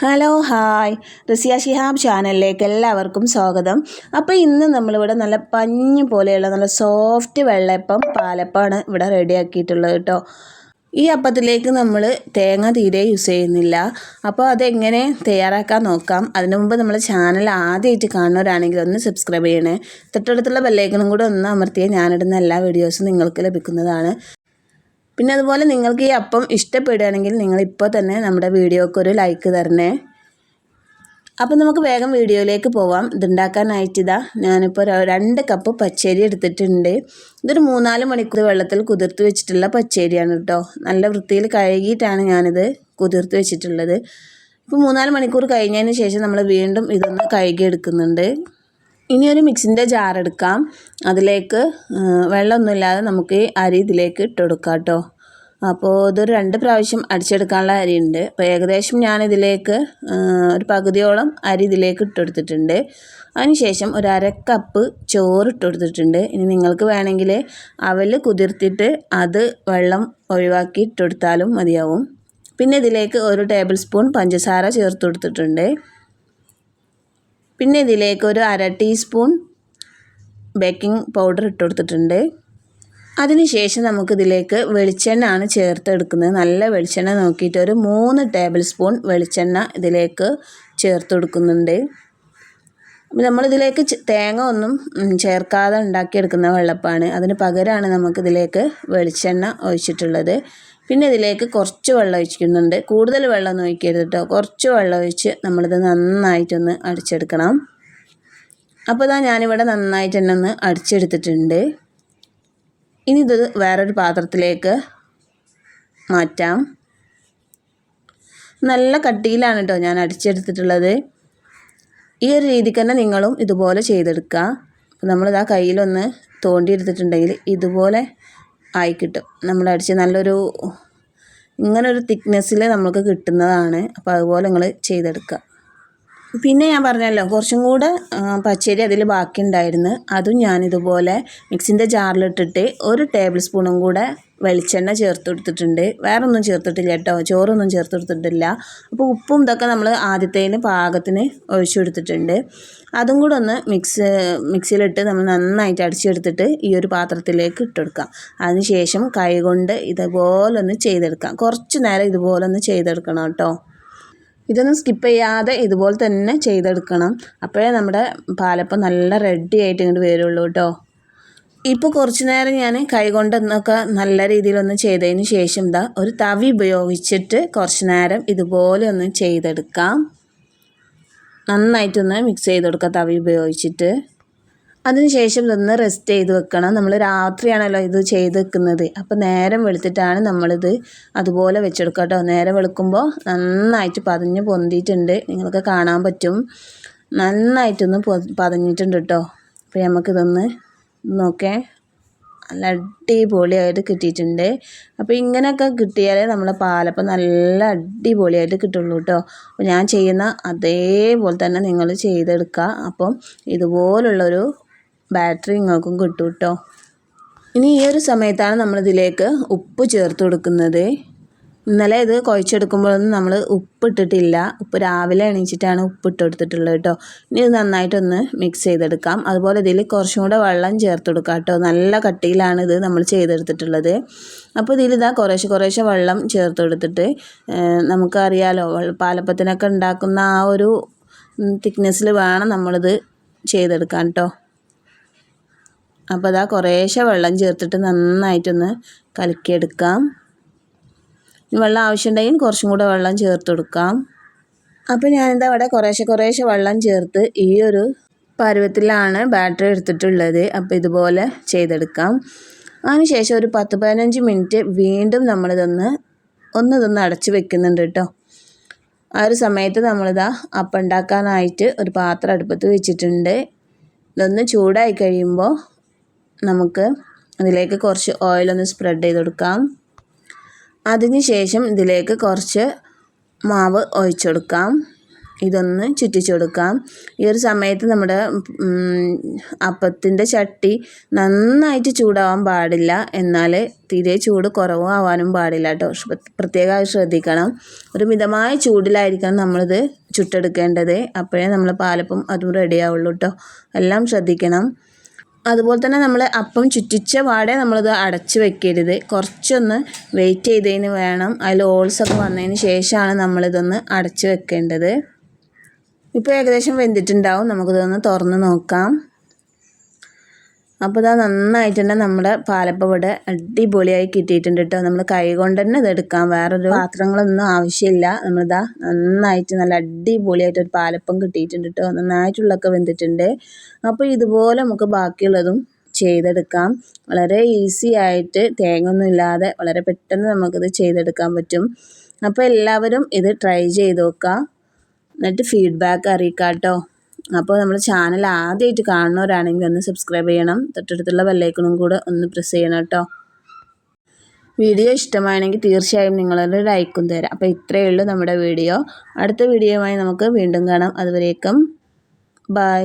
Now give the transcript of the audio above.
Hello hi Raziya Shihab ചാനലിലേക്ക് എല്ലാവർക്കും സ്വാഗതം. അപ്പോൾ ഇന്ന് നമ്മളിവിടെ നല്ല പഞ്ഞ് പോലെയുള്ള നല്ല സോഫ്റ്റ് വെള്ളയപ്പം പാലപ്പമാണ് ഇവിടെ റെഡിയാക്കിയിട്ടുള്ളത് കേട്ടോ. ഈ അപ്പത്തിലേക്ക് നമ്മൾ തേങ്ങ തീരെ യൂസ് ചെയ്യുന്നില്ല. അപ്പോൾ അതെങ്ങനെ തയ്യാറാക്കാൻ നോക്കാം. അതിനു മുമ്പ് നമ്മൾ ചാനൽ ആദ്യമായിട്ട് കാണുന്നവരാണെങ്കിൽ ഒന്ന് സബ്സ്ക്രൈബ് ചെയ്യണേ. തൊട്ടടുത്തുള്ള ബെല്ലൈക്കണും കൂടെ ഒന്ന് അമർത്തിയാൽ ഞാനിടുന്ന എല്ലാ വീഡിയോസും നിങ്ങൾക്ക് ലഭിക്കുന്നതാണ്. പിന്നെ അതുപോലെ നിങ്ങൾക്ക് ഈ അപ്പം ഇഷ്ടപ്പെടുകയാണെങ്കിൽ നിങ്ങളിപ്പോൾ തന്നെ നമ്മുടെ വീഡിയോക്ക് ഒരു ലൈക്ക് തരണേ. അപ്പം നമുക്ക് വേഗം വീഡിയോയിലേക്ക് പോവാം. ഇതുണ്ടാക്കാനായിട്ട് ഞാനിപ്പോൾ 2 കപ്പ് പച്ചരി എടുത്തിട്ടുണ്ട്. ഇതൊരു 3-4 മണിക്കൂർ വെള്ളത്തിൽ കുതിർത്ത് വെച്ചിട്ടുള്ള പച്ചരിയാണ് കേട്ടോ. നല്ല വൃത്തിയിൽ കഴുകിയിട്ടാണ് ഞാനിത് കുതിർത്ത് വെച്ചിട്ടുള്ളത്. ഇപ്പോൾ 3-4 മണിക്കൂർ കഴിഞ്ഞതിന് ശേഷം നമ്മൾ വീണ്ടും ഇതൊന്ന് കഴുകിയെടുക്കുന്നുണ്ട്. ഇനി ഒരു മിക്സിൻ്റെ ജാർ എടുക്കാം. അതിലേക്ക് വെള്ളമൊന്നുമില്ലാതെ നമുക്ക് ഈ അരി ഇതിലേക്ക് ഇട്ട് കൊടുക്കാം കേട്ടോ. അപ്പോൾ ഇതൊരു 2 പ്രാവശ്യം അടിച്ചെടുക്കാനുള്ള അരിയുണ്ട്. അപ്പോൾ ഏകദേശം ഞാനിതിലേക്ക് ഒരു പകുതിയോളം അരി ഇതിലേക്ക് ഇട്ടെടുത്തിട്ടുണ്ട്. അതിനുശേഷം ഒരു 1/2 കപ്പ് ചോറ് ഇട്ടെടുത്തിട്ടുണ്ട്. ഇനി നിങ്ങൾക്ക് വേണമെങ്കിൽ അവൽ കുതിർത്തിട്ട് അത് വെള്ളം ഒഴിവാക്കി ഇട്ടെടുത്താലും മതിയാവും. പിന്നെ ഇതിലേക്ക് 1 ടേബിൾ സ്പൂൺ പഞ്ചസാര ചേർത്ത് കൊടുത്തിട്ടുണ്ട്. പിന്നെ ഇതിലേക്ക് ഒരു 1/2 ടീസ്പൂൺ ബേക്കിംഗ് പൗഡർ ഇട്ട് കൊടുത്തിട്ടുണ്ട്. അതിനുശേഷം നമുക്കിതിലേക്ക് വെളിച്ചെണ്ണ ആണ് ചേർത്തെടുക്കുന്നത്. നല്ല വെളിച്ചെണ്ണ നോക്കിയിട്ട് ഒരു 3 ടേബിൾ സ്പൂൺ വെളിച്ചെണ്ണ ഇതിലേക്ക് ചേർത്ത് കൊടുക്കുന്നുണ്ട്. നമ്മളിതിലേക്ക് തേങ്ങ ഒന്നും ചേർക്കാതെ ഉണ്ടാക്കിയെടുക്കുന്ന വെള്ളപ്പാണ്. അതിന് പകരമാണ് നമുക്കിതിലേക്ക് വെളിച്ചെണ്ണ ഒഴിച്ചിട്ടുള്ളത്. പിന്നെ ഇതിലേക്ക് കുറച്ച് വെള്ളം ഒഴിക്കുന്നുണ്ട്. കൂടുതൽ വെള്ളമൊന്നും ഒഴിക്കരുത് കേട്ടോ. കുറച്ച് വെള്ളം ഒഴിച്ച് നമ്മളിത് നന്നായിട്ടൊന്ന് അടിച്ചെടുക്കണം. അപ്പോൾ ഞാനിവിടെ നന്നായിട്ട് തന്നെ ഒന്ന് അടിച്ചെടുത്തിട്ടുണ്ട്. ഇനി ഇത് വേറൊരു പാത്രത്തിലേക്ക് മാറ്റാം. നല്ല കട്ടിയിലാണ് കേട്ടോ ഞാൻ അടിച്ചെടുത്തിട്ടുള്ളത്. ഈ ഒരു രീതിക്ക് തന്നെ നിങ്ങളും ഇതുപോലെ ചെയ്തെടുക്കുക. നമ്മളിതാ കയ്യിലൊന്ന് തോണ്ടിയെടുത്തിട്ടുണ്ടെങ്കിൽ ഇതുപോലെ ആയി കിട്ടും. നമ്മൾ അടിച്ച് നല്ലൊരു ഇങ്ങനൊരു തിക്നെസ്സിൽ നമുക്ക് കിട്ടുന്നതാണ്. അപ്പോൾ അതുപോലെ നിങ്ങൾ ചെയ്തെടുക്കുക. പിന്നെ ഞാൻ പറഞ്ഞല്ലോ കുറച്ചും കൂടെ പച്ചരി അതിൽ ബാക്കി ഉണ്ടായിരുന്നു. അതും ഞാനിതുപോലെ മിക്സിൻ്റെ ജാറിലിട്ടിട്ട് 1 ടേബിൾ സ്പൂണും കൂടെ വെളിച്ചെണ്ണ ചേർത്ത് കൊടുത്തിട്ടുണ്ട്. വേറെ ഒന്നും ചേർത്തിട്ടില്ല കേട്ടോ. ചോറൊന്നും ചേർത്ത് കൊടുത്തിട്ടില്ല. അപ്പോൾ ഉപ്പും ഇതൊക്കെ നമ്മൾ ആദ്യത്തേന് പാകത്തിന് ഒഴിച്ചു കൊടുത്തിട്ടുണ്ട്. അതും കൂടെ ഒന്ന് മിക്സിയിലിട്ട് നമ്മൾ നന്നായിട്ട് അടിച്ചെടുത്തിട്ട് ഈ ഒരു പാത്രത്തിലേക്ക് ഇട്ടെടുക്കാം. അതിനുശേഷം കൈ കൊണ്ട് ഇതുപോലെ ഒന്ന് ചെയ്തെടുക്കാം. കുറച്ച് നേരം ഇതുപോലെ ഒന്ന് ചെയ്തെടുക്കണം കേട്ടോ. ഇതൊന്നും സ്കിപ്പ് ചെയ്യാതെ ഇതുപോലെ തന്നെ ചെയ്തെടുക്കണം. അപ്പോഴേ നമ്മുടെ പാലപ്പം നല്ല റെഡി ആയിട്ട് ഇങ്ങോട്ട് വരുള്ളൂ കേട്ടോ. ഇപ്പോൾ കുറച്ച് നേരം ഞാൻ കൈകൊണ്ടൊന്നൊക്കെ നല്ല രീതിയിലൊന്ന് ചെയ്തതിന് ശേഷം ഒരു തവി ഉപയോഗിച്ചിട്ട് കുറച്ച് നേരം ഇതുപോലെ ഒന്ന് ചെയ്തെടുക്കാം. നന്നായിട്ടൊന്ന് മിക്സ് ചെയ്ത് കൊടുക്കാം തവി ഉപയോഗിച്ചിട്ട്. അതിനുശേഷം ഇതൊന്ന് റെസ്റ്റ് ചെയ്ത് വെക്കണം. നമ്മൾ രാത്രിയാണല്ലോ ഇത് ചെയ്ത് വെക്കുന്നത്. അപ്പോൾ നേരം വെളുത്തിട്ടാണ് നമ്മളിത് അതുപോലെ വെച്ചെടുക്കുക കേട്ടോ. നേരം വെളുക്കുമ്പോൾ നന്നായിട്ട് പതഞ്ഞ് പൊന്തിയിട്ടുണ്ട്. നിങ്ങൾക്ക് കാണാൻ പറ്റും. നന്നായിട്ടൊന്ന് പതഞ്ഞിട്ടുണ്ട് കേട്ടോ. അപ്പോൾ നമുക്കിതൊന്ന് നോക്കേ നല്ല അടിപൊളിയായിട്ട് കിട്ടിയിട്ടുണ്ട്. അപ്പോൾ ഇങ്ങനെയൊക്കെ കിട്ടിയാലേ നമ്മളെ പാലപ്പം നല്ല അടിപൊളിയായിട്ട് കിട്ടുള്ളൂ കേട്ടോ. അപ്പോൾ ഞാൻ ചെയ്യുന്ന അതേപോലെ തന്നെ നിങ്ങൾ ചെയ്തെടുക്കുക. അപ്പം ഇതുപോലുള്ളൊരു ബാറ്ററി നിങ്ങൾക്കും കിട്ടും കേട്ടോ. ഇനി ഈ ഒരു സമയത്താണ് നമ്മളിതിലേക്ക് ഉപ്പ് ചേർത്ത് കൊടുക്കുന്നത്. ഇന്നലെ ഇത് കുഴച്ചെടുക്കുമ്പോഴൊന്നും നമ്മൾ ഉപ്പിട്ടിട്ടില്ല. ഉപ്പ് രാവിലെ എണീച്ചിട്ടാണ് ഉപ്പിട്ട് കൊടുത്തിട്ടുള്ളത് കേട്ടോ. ഇനി ഇത് നന്നായിട്ടൊന്ന് മിക്സ് ചെയ്തെടുക്കാം. അതുപോലെ ഇതിൽ കുറച്ചും കൂടെ വെള്ളം ചേർത്ത് കൊടുക്കാം കേട്ടോ. നല്ല കട്ടിയിലാണ് ഇത് നമ്മൾ ചെയ്തെടുത്തിട്ടുള്ളത്. അപ്പോൾ ഇതിൽ കുറേശ്ശെ വെള്ളം ചേർത്ത് കൊടുത്തിട്ട് നമുക്കറിയാലോ പാലപ്പത്തിനൊക്കെ ഉണ്ടാക്കുന്ന ആ ഒരു തിക്നെസ്സിൽ വേണം നമ്മളിത് ചെയ്തെടുക്കാൻ കേട്ടോ. അപ്പോൾ കുറേശ്ശെ വെള്ളം ചേർത്തിട്ട് നന്നായിട്ടൊന്ന് കലക്കിയെടുക്കാം. വെള്ളം ആവശ്യമുണ്ടെങ്കിൽ കുറച്ചും കൂടെ വെള്ളം ചേർത്ത് കൊടുക്കാം. അപ്പോൾ ഞാനിതാ അവിടെ കുറേശ്ശെ വെള്ളം ചേർത്ത് ഈ ഒരു പരുവത്തിലാണ് ബാറ്ററി എടുത്തിട്ടുള്ളത്. അപ്പോൾ ഇതുപോലെ ചെയ്തെടുക്കാം. അതിനുശേഷം ഒരു 10-15 മിനിറ്റ് വീണ്ടും നമ്മളിതൊന്ന് അടച്ച് വെക്കുന്നുണ്ട് കേട്ടോ. ആ ഒരു സമയത്ത് അപ്പം ഉണ്ടാക്കാനായിട്ട് ഒരു പാത്രം അടുപ്പത്ത് വെച്ചിട്ടുണ്ട്. ഇതൊന്ന് ചൂടായി കഴിയുമ്പോൾ നമുക്ക് ഇതിലേക്ക് കുറച്ച് ഓയിലൊന്ന് സ്പ്രെഡ് ചെയ്ത് കൊടുക്കാം. അതിനുശേഷം ഇതിലേക്ക് കുറച്ച് മാവ് ഒഴിച്ചു കൊടുക്കാം. ഇതൊന്ന് ചുറ്റിച്ചു കൊടുക്കാം. ഈ ഒരു സമയത്ത് നമ്മുടെ അപ്പത്തിൻ്റെ ചട്ടി നന്നായിട്ട് ചൂടാവാൻ പാടില്ല, എന്നാൽ തീരെ ചൂട് കുറവും ആവാനും പാടില്ല കേട്ടോ. പ്രത്യേകമായി ശ്രദ്ധിക്കണം. ഒരു മിതമായ ചൂടിലായിരിക്കണം നമ്മളിത് ചുട്ടെടുക്കേണ്ടത്. അപ്പോഴേ നമ്മൾ പാലപ്പം അതും റെഡിയാവുള്ളൂ കേട്ടോ. എല്ലാം ശ്രദ്ധിക്കണം. അതുപോലെ തന്നെ നമ്മൾ അപ്പം ചുറ്റിച്ച പാടെ നമ്മളിത് അടച്ച് വെക്കരുത്. കുറച്ചൊന്ന് വെയിറ്റ് ചെയ്തതിന് വേണം. അതിൽ ഹോൾസൊക്കെ വന്നതിന് ശേഷമാണ് നമ്മളിതൊന്ന് അടച്ച് വെക്കേണ്ടത്. ഇപ്പോൾ ഏകദേശം വെന്തിട്ടുണ്ടാവും. നമുക്കിതൊന്ന് തുറന്ന് നോക്കാം. അപ്പോൾ ഇതാ നന്നായിട്ട് തന്നെ നമ്മുടെ പാലപ്പം ഇവിടെ അടിപൊളിയായി കിട്ടിയിട്ടുണ്ട് കേട്ടോ. നമ്മൾ കൈ കൊണ്ട് തന്നെ ഇതെടുക്കാം, വേറൊരു പാത്രങ്ങളൊന്നും ആവശ്യമില്ല. നമ്മളിതാ നന്നായിട്ട് നല്ല അടിപൊളിയായിട്ടൊരു പാലപ്പം കിട്ടിയിട്ടുണ്ട് കേട്ടോ. നന്നായിട്ടുള്ളൊക്കെ വെന്തിട്ടുണ്ട്. അപ്പോൾ ഇതുപോലെ നമുക്ക് ബാക്കിയുള്ളതും ചെയ്തെടുക്കാം. വളരെ ഈസി ആയിട്ട് തേങ്ങയൊന്നും ഇല്ലാതെ വളരെ പെട്ടെന്ന് നമുക്കിത് ചെയ്തെടുക്കാൻ പറ്റും. അപ്പോൾ എല്ലാവരും ഇത് ട്രൈ ചെയ്ത് നോക്കുക, എന്നിട്ട് ഫീഡ്ബാക്ക് അറിയിക്കാം കേട്ടോ. അപ്പോൾ നമ്മുടെ ചാനൽ ആദ്യമായിട്ട് കാണുന്നവരാണെങ്കിൽ ഒന്ന് സബ്സ്ക്രൈബ് ചെയ്യണം. തൊട്ടടുത്തുള്ള ബെല്ലൈക്കണും കൂടെ ഒന്ന് പ്രസ് ചെയ്യണം കേട്ടോ. വീഡിയോ ഇഷ്ടമാണെങ്കിൽ തീർച്ചയായും നിങ്ങളൊരു ലൈക്കും തരാം. അപ്പോൾ ഇത്രയേ ഉള്ളൂ നമ്മുടെ വീഡിയോ. അടുത്ത വീഡിയോയുമായി നമുക്ക് വീണ്ടും കാണാം. അതുവരേക്കും ബൈ.